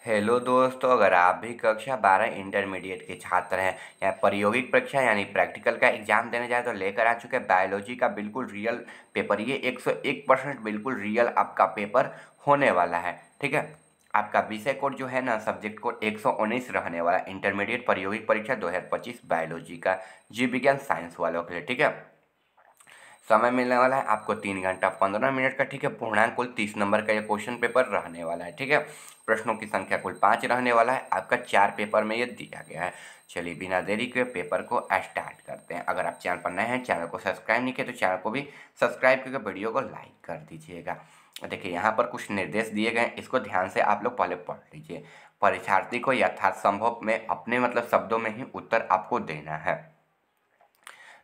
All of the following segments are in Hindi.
हेलो दोस्तों, अगर आप भी कक्षा 12 इंटरमीडिएट के छात्र हैं या प्रायोगिक परीक्षा यानी प्रैक्टिकल का एग्जाम देने जाए तो लेकर आ चुके हैं बायोलॉजी का बिल्कुल रियल पेपर। ये 101% बिल्कुल रियल आपका पेपर होने वाला है। ठीक है, आपका विषय कोड जो है ना, सब्जेक्ट कोड 119 रहने वाला इंटरमीडिएट प्रायोगिक परीक्षा 2025 बायोलॉजी का, जीव विज्ञान साइंस वालों के लिए। ठीक है, समय मिलने वाला है आपको 3 घंटा 15 मिनट का। ठीक है, पूर्णांक कुल 30 नंबर का ये क्वेश्चन पेपर रहने वाला है। ठीक है, प्रश्नों की संख्या कुल 5 रहने वाला है। आपका 4 पेपर में ये दिया गया है। चलिए बिना देरी के पेपर को स्टार्ट करते हैं। अगर आप चैनल पर नए हैं, चैनल को सब्सक्राइब नहीं किए तो चैनल को भी सब्सक्राइब करके वीडियो को लाइक कर दीजिएगा। देखिए यहाँ पर कुछ निर्देश दिए गए हैं, इसको ध्यान से आप लोग पहले पढ़ लीजिए। परीक्षार्थी को यथासंभव में अपने शब्दों में ही उत्तर आपको देना है।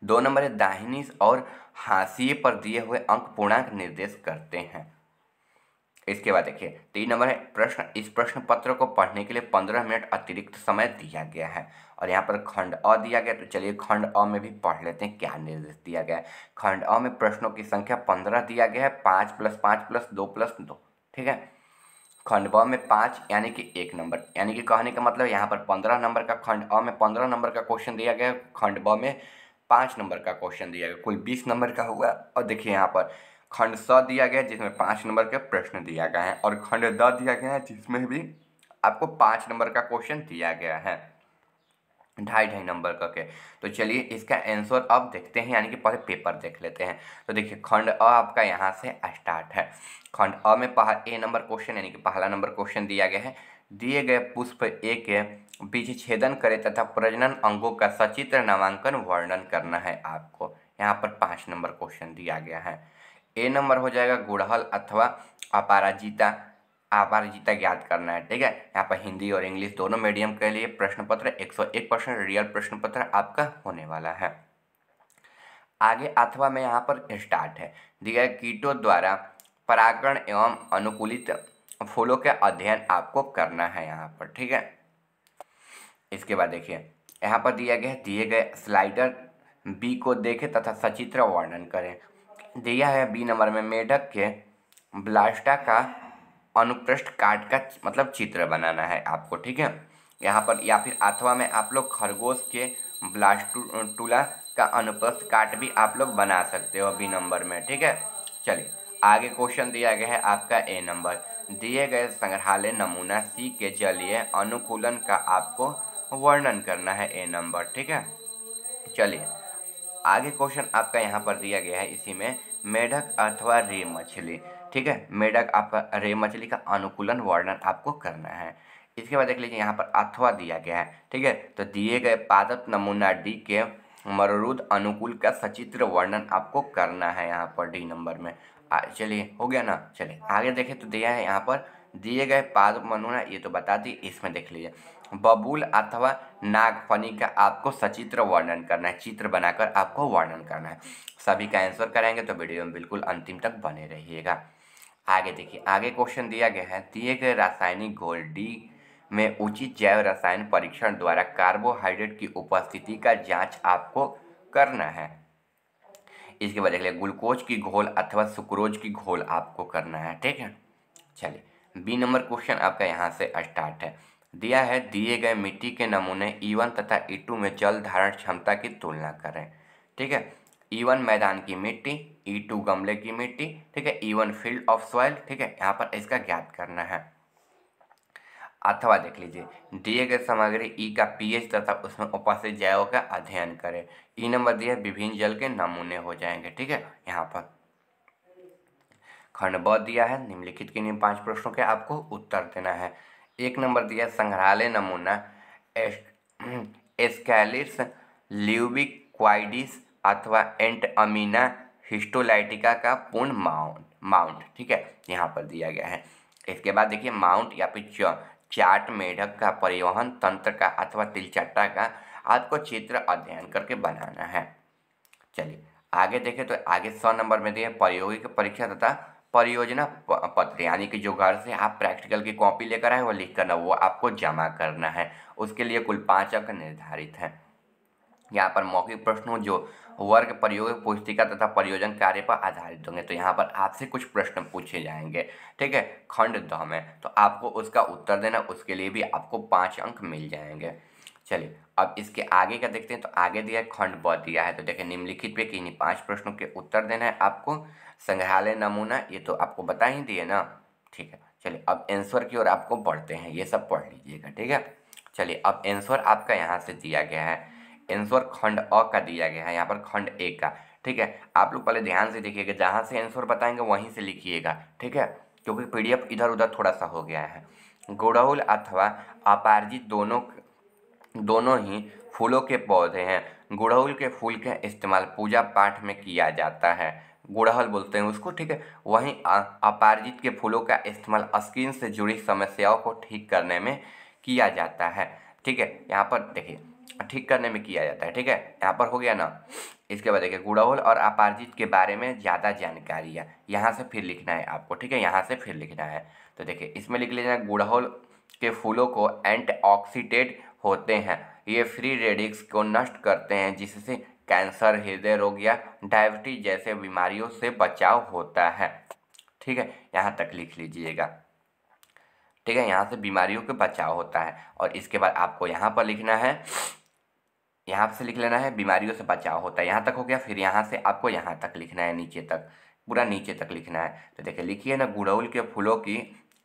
2 नंबर है, दाहिनी और हाशिए पर दिए हुए अंक पूर्णांक निर्देश करते हैं। इसके बाद देखिए 3 नंबर है, प्रश्न इस प्रश्न पत्र को पढ़ने के लिए 15 मिनट अतिरिक्त समय दिया गया है। और यहाँ पर खंड अ दिया गया, तो चलिए खंड अ में भी पढ़ लेते हैं क्या निर्देश दिया गया है। खंड अ में प्रश्नों की संख्या 15 दिया गया है, 5 + 5 + 2 + 2। ठीक है, खंड ब में 5 यानी कि 1 नंबर, यानी कि कहने का मतलब यहाँ पर 15 नंबर का, खंड अ में 15 नंबर का क्वेश्चन दिया गया, खंड ब में 5 नंबर का क्वेश्चन दिया गया, कुल 20 नंबर का हुआ। और देखिए यहाँ पर खंड स दिया गया जिसमें 5 नंबर का प्रश्न दिया गया है, और खंड द दिया गया है जिसमें भी आपको 5 नंबर का क्वेश्चन दिया गया है, 2.5 नंबर का के। तो चलिए इसका आंसर अब देखते हैं, यानी कि पहले पेपर देख लेते हैं। तो देखिए खंड अ आपका यहाँ से स्टार्ट है। खंड अ में ए नंबर क्वेश्चन यानी कि पहला नंबर क्वेश्चन दिया गया है। दिए गए पुष्प ए के बीज छेदन करे तथा प्रजनन अंगों का सचित्र नामांकन वर्णन करना है आपको। यहाँ पर 5 नंबर क्वेश्चन दिया गया है। ए नंबर हो जाएगा गुड़हल अथवा अपराजिता, अपराजिता ज्ञात करना है। ठीक है, यहाँ पर हिंदी और इंग्लिश दोनों मीडियम के लिए प्रश्न पत्र 101% रियल प्रश्न पत्र आपका होने वाला है। आगे अथवा में यहाँ पर स्टार्ट है, दिया कीटों द्वारा परागण एवं अनुकूलित फूलों के अध्ययन आपको करना है यहाँ पर। ठीक है, इसके बाद देखिए यहाँ पर दिया गया है, दिए गए स्लाइडर बी को देखें तथा सचित्र वर्णन करें। दिया है बी नंबर में मेढक के ब्लास्टा का अनुप्रस्थ काट का चित्र बनाना है आपको। ठीक है, यहाँ पर या फिर अथवा में आप लोग खरगोश के ब्लास्टुला का अनुप्रस्थ काट भी आप लोग बना सकते हो बी नंबर में। ठीक है, चलिए आगे क्वेश्चन दिया गया है आपका ए नंबर, दिए गए संग्रहालय नमूना सी के जलीय अनुकूलन का आपको वर्णन करना है ए नंबर। ठीक है, चलिए आगे क्वेश्चन आपका यहाँ पर दिया गया है, इसी में मेढक अथवा रे मछली। ठीक है, मेढक आपका रे मछली का अनुकूलन वर्णन आपको करना है। इसके बाद देख लीजिए यहाँ पर अथवा दिया गया है। ठीक है, तो दिए गए पादप नमूना डी के मरुद अनुकूल का सचित्र वर्णन आपको करना है यहाँ पर डी नंबर में। चलिए हो गया ना। चलिए आगे देखें तो दिया है यहाँ पर दिए गए पादप नमूना, ये तो बता दी, इसमें देख लीजिए बबूल अथवा नागफनी का आपको सचित्र वर्णन करना है, चित्र बनाकर आपको वर्णन करना है। सभी का आंसर कराएंगे तो वीडियो में बिल्कुल अंतिम तक बने रहिएगा। आगे देखिए आगे क्वेश्चन दिया गया है, दिए गए रासायनिक घोल डी में उचित जैव रसायन परीक्षण द्वारा कार्बोहाइड्रेट की उपस्थिति का जांच आपको करना है। इसके बाद देख लिया ग्लूकोज की घोल अथवा सुक्रोज की घोल आपको करना है। ठीक है, चलिए बी नंबर क्वेश्चन आपका यहाँ से स्टार्ट है। दिया है दिए गए मिट्टी के नमूने E1 तथा E2 में जल धारण क्षमता की तुलना करें। ठीक है, E1 मैदान की मिट्टी, E2 गमले की मिट्टी। ठीक है, E1 फील्ड ऑफ सॉइल। ठीक है, यहाँ पर इसका ज्ञात करना है। अथवा देख लीजिए दिए गए सामग्री ई का पीएच तथा उसमें उपस्थित जैवों का अध्ययन करें। ई नंबर दिया विभिन्न जल के नमूने हो जाएंगे। ठीक है, यहाँ पर खंड ब दिया है, निम्नलिखित के निम्न 5 प्रश्नों के आपको उत्तर देना है। 1 नंबर दिया संग्रहालय नमूना एस्कैलिस ल्यूबिक्वाइडिस अथवा एंटअमीना हिस्टोलाइटिका का पूर्ण माउंट। ठीक है, यहाँ पर दिया गया है। इसके बाद देखिए माउंट या फिर चार्ट मेढक का परिवहन तंत्र का अथवा तिलचट्टा का आपको चित्र अध्ययन करके बनाना है। चलिए आगे देखें तो आगे 100 नंबर में दिए प्रायोगिक परीक्षा तथा परियोजना पत्र, यानी कि जो घर से आप प्रैक्टिकल की कॉपी लेकर आए वो लिख करना, वो आपको जमा करना है। उसके लिए कुल 5 अंक निर्धारित हैं। यहाँ पर मौखिक प्रश्नों जो वर्ग प्रयोगिक पुस्तिका तथा प्रयोजन कार्य पर आधारित होंगे। तो यहाँ पर आपसे कुछ प्रश्न पूछे जाएंगे, ठीक है, खंड द में, तो आपको उसका उत्तर देना, उसके लिए भी आपको 5 अंक मिल जाएंगे। चलिए अब इसके आगे का देखते हैं। तो आगे दिया है खंड ब दिया है, तो देखिए निम्नलिखित पे किन्हीं 5 प्रश्नों के उत्तर देना है आपको। संग्रहालय नमूना ये तो आपको बता ही दिए ना, ठीक है। चलिए अब आंसर की ओर आपको बढ़ते हैं, ये सब पढ़ लीजिएगा, ठीक है। चलिए अब आंसर आपका यहाँ से दिया गया है, आंसर खंड अ का दिया गया है, यहाँ पर खंड ए का, ठीक है। आप लोग पहले ध्यान से देखिएगा, जहाँ से आंसर बताएंगे वहीं से लिखिएगा, ठीक है, क्योंकि पीडीएफ इधर उधर थोड़ा सा हो गया है। गुड़हल अथवा अपराजित दोनों ही फूलों के पौधे हैं। गुड़हल के फूल का इस्तेमाल पूजा पाठ में किया जाता है, गुड़हल बोलते हैं उसको, ठीक है। वहीं अपराजित के फूलों का इस्तेमाल स्किन से जुड़ी समस्याओं को ठीक करने में किया जाता है, ठीक है। यहाँ पर देखिए ठीक करने में किया जाता है, ठीक है, यहाँ पर हो गया ना। इसके बाद देखिए गुड़हल और अपराजित के बारे में ज़्यादा जानकारियाँ, यहाँ से फिर लिखना है आपको, ठीक है, यहाँ से फिर लिखना है। तो देखिए इसमें लिख लीजिए गुड़हल के फूलों को एंटीऑक्सीडेंट होते हैं, ये फ्री रेडिक्स को नष्ट करते हैं, जिससे कैंसर, हृदय रोग या डायबिटीज जैसे बीमारियों से बचाव होता है, ठीक है, यहाँ तक लिख लीजिएगा, ठीक है, यहाँ से बीमारियों के बचाव होता है। और इसके बाद आपको यहाँ पर लिखना है, यहाँ से लिख लेना है बीमारियों से बचाव होता है, यहाँ तक हो गया। फिर यहाँ से आपको यहाँ तक लिखना है, नीचे तक, पूरा नीचे तक लिखना है। तो देखिए लिखिए ना, गुड़हल के फूलों की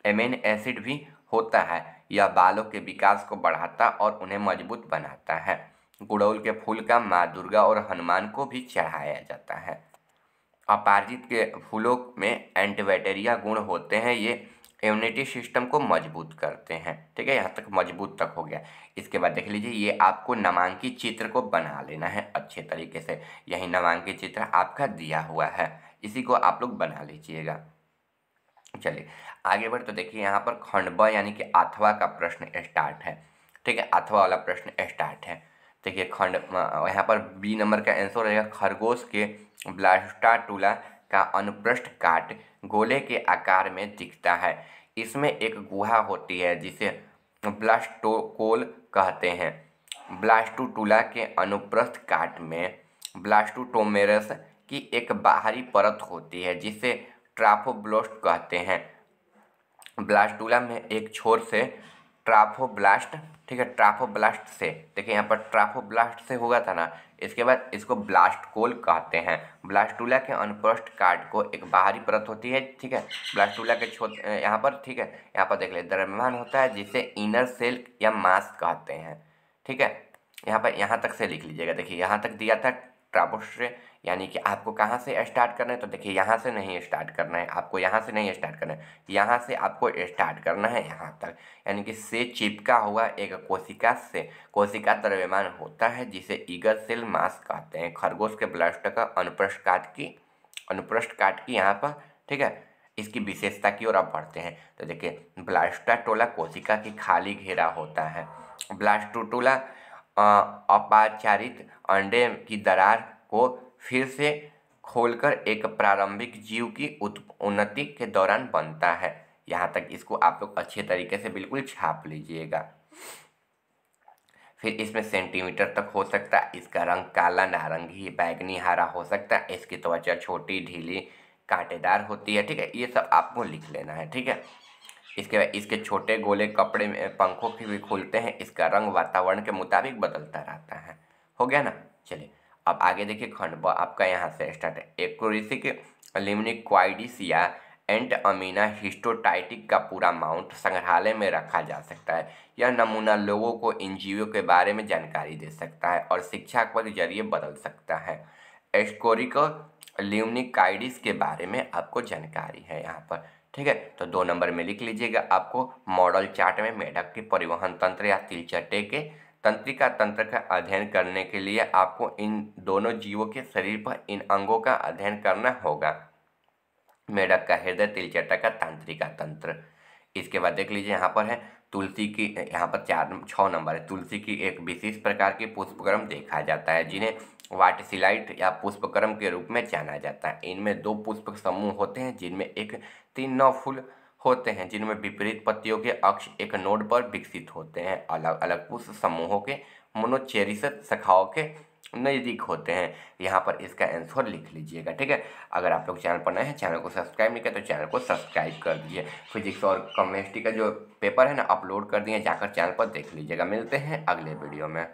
एमिनो एसिड भी होता है, यह बालों के विकास को बढ़ाता और उन्हें मजबूत बनाता है। गुड़हल के फूल का माँ दुर्गा और हनुमान को भी चढ़ाया जाता है। अपराजित के फूलों में एंटीबैक्टीरिया गुण होते हैं, ये इम्यूनिटी सिस्टम को मजबूत करते हैं, ठीक है, यहाँ तक मजबूत तक हो गया। इसके बाद देख लीजिए, ये आपको नामांकित चित्र को बना लेना है अच्छे तरीके से, यही नामांकित चित्र आपका दिया हुआ है, इसी को आप लोग बना लीजिएगा। चलिए आगे बढ़, तो देखिए यहाँ पर खंड ब यानी कि अथवा का प्रश्न स्टार्ट है, ठीक है, अथवा वाला प्रश्न स्टार्ट है। देखिए खंड यहाँ पर बी नंबर का आंसर रहेगा, खरगोश के ब्लास्टाटुला का अनुप्रस्थ काट गोले के आकार में दिखता है, इसमें एक गुहा होती है जिसे ब्लास्टोकोल कहते हैं। ब्लास्टुटुला के अनुप्रस्थ काट में ब्लास्टोटोमेरस की एक बाहरी परत होती है जिसे ट्राफोब्लास्ट कहते हैं। ब्लास्टुला में एक छोर से ट्राफोब्लास्ट, ठीक है, ट्राफोब्लास्ट से, देखिए यहाँ पर ट्राफोब्लास्ट से होगा था ना, इसके बाद इसको ब्लास्टकोल कहते हैं। ब्लास्टुला के अनुप्रस्थ काट को एक बाहरी परत होती है, ठीक है, ब्लास्टुला के यहाँ पर, ठीक है, यहाँ पर देख ले द्रव्यमान होता है जिसे इनर सेल या मास कहते हैं, ठीक है, यहाँ पर यहाँ तक से लिख लीजिएगा। देखिए यहाँ तक दिया था ट्राफोस्ट्रे, यानी कि आपको कहाँ से स्टार्ट करना है, तो देखिए यहाँ से नहीं स्टार्ट करना है आपको, यहाँ से नहीं स्टार्ट करना है, यहाँ से आपको स्टार्ट करना है यहाँ तक, यानी कि से चिपका हुआ एक कोशिका से, कोशिका द्रव्यमान होता है जिसे ईगर सेल मास कहते हैं। खरगोश के ब्लास्ट का अनुप्रस्थ काट की यहाँ पर, ठीक है, इसकी विशेषता की ओर आप बढ़ते हैं। तो देखिए ब्लास्टाटोला कोशिका की खाली घेरा होता है। ब्लास्टोटोला अपाचारित अंडे की दरार को फिर से खोलकर एक प्रारंभिक जीव की उन्नति के दौरान बनता है। यहाँ तक इसको आप लोग अच्छे तरीके से बिल्कुल छाप लीजिएगा। फिर इसमें सेंटीमीटर तक हो सकता है, इसका रंग काला, नारंगी, बैंगनी, हरा हो सकता है, इसकी त्वचा छोटी, ढीली, कांटेदार होती है, ठीक है, ये सब आपको लिख लेना है, ठीक है। इसके बाद इसके छोटे गोले कपड़े में पंखों के भी खुलते हैं, इसका रंग वातावरण के मुताबिक बदलता रहता है। हो गया ना। चलिए अब आगे देखिए, खंड ब आपका यहाँ से स्टार्ट है। एक्रोरिसिक लिम्निक्वाइडिस या एंट अमीना हिस्टोटाइटिक का पूरा माउंट संग्रहालय में रखा जा सकता है। यह नमूना लोगों को इन जीवों के बारे में जानकारी दे सकता है और शिक्षा के जरिए बदल सकता है। एस्कोरिको लिम्निकाइडिस के बारे में आपको जानकारी है यहाँ पर, ठीक है, तो 2 नंबर में लिख लीजिएगा। आपको मॉडल चार्ट में मेढक के परिवहन तंत्र या तिलचट्टे के तंत्रिका तंत्र का अध्ययन करने के लिए आपको इन दोनों जीवों के शरीर पर इन अंगों का अध्ययन करना होगा। मेढक का हृदय, तिलचट्टा का तंत्रिका तंत्र। इसके बाद देख लीजिए यहाँ पर है तुलसी की, यहाँ पर 6 नंबर है। तुलसी की एक विशेष प्रकार की पुष्पक्रम देखा जाता है जिन्हें वाटसिलाइट या पुष्पक्रम के रूप में जाना जाता है। इनमें 2 पुष्प समूह होते हैं जिनमें एक 3 9 फूल होते हैं जिनमें विपरीत पत्तियों के अक्ष एक नोड पर विकसित होते हैं। अलग अलग पुष्प समूहों के मोनोचेरिस शाखाओं के नज़दीक होते हैं। यहाँ पर इसका आंसर लिख लीजिएगा, ठीक है। अगर आप लोग चैनल पर नए हैं, चैनल को सब्सक्राइब नहीं किया तो चैनल को सब्सक्राइब कर दीजिए। फिजिक्स और केमिस्ट्री का जो पेपर है ना अपलोड कर दिए, जाकर चैनल पर देख लीजिएगा। मिलते हैं अगले वीडियो में।